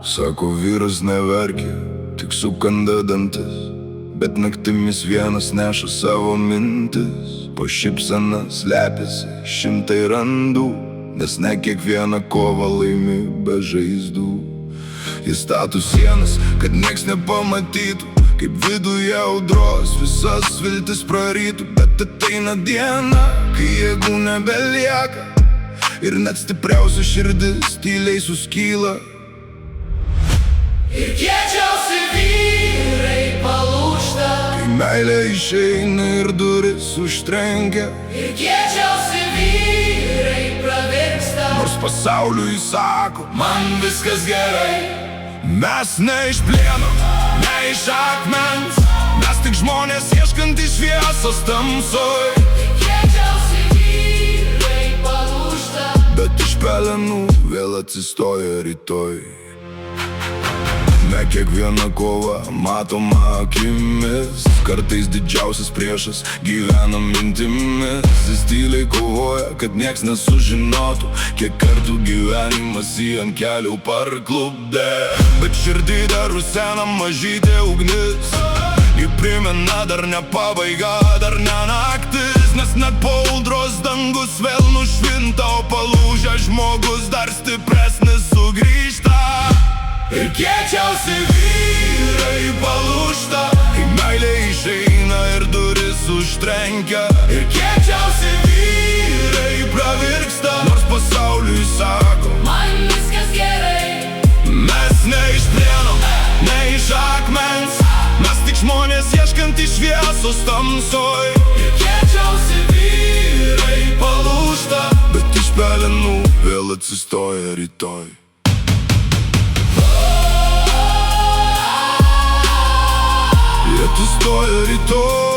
Sako vyras neverkia, tik sukanda dantis, bet naktimis vienas neša savo mintis. Po šypsena slepiasi šimtai randų, nes ne kiekvieną kovą laimi be žaizdų. Jis stato sienas, kad nieks nepamatytų, kaip viduje audros visas viltis prarytų. Bet ateina diena, kai jėgų nebelieka, ir net stipriausia širdis tyliai suskyla. Ir kiečiausi vyrai palūžta, Kai meilė išeina ir duris užtrenkia, ir kiečiausi vyrai pravirksta. nors pasauliui sako, Man viskas gerai, mes ne iš plieno, ne iš akmens, mes tik žmonės ieškantys šviesos tamsoj. ir kiečiausi vyrai palūžta. Bet iš pelenų vėl atsistoja rytoj. Ne kiekviena kova matoma akimis, kartais didžiausias priešas gyvena mintimis. Jis tyliai kovoja, kad nieks nesužinotų, kiek kartų gyvenimas jį ant kelių parklupdė. Bet širdį dar rusena mažytė ugnis, ji primena dar ne pabaiga, dar ne naktis. Nes net po audros dangus vėl nušvinta, o palūžęs žmogus dar stipresnis sugrįžta. Ir kiečiausi vyrai palūžta, kai meilė išeina ir duris užtrenkia. Ir kiečiausi vyrai pravirksta, nors pasauliui sako, Man viskas gerai, mes ne iš plieno, ne iš akmens, mes tik žmonės ieškantys šviesos tamsoj. ir kiečiausi vyrai Palūžta, bet iš pelenų vėl atsistoja rytoj. Jie atsistoja rytoj.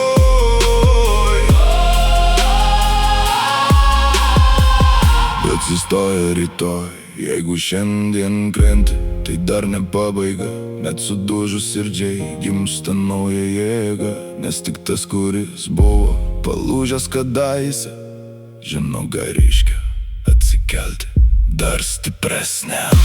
Atsistoja rytoj. Jeigu šiandien krenti, tai dar ne pabaiga. Net sudužus širdžiai gimsta nauja jėga. Nes tik tas, kuris buvo palūžęs kadaise, žino, ką reiškia atsikelti dar stipresniam.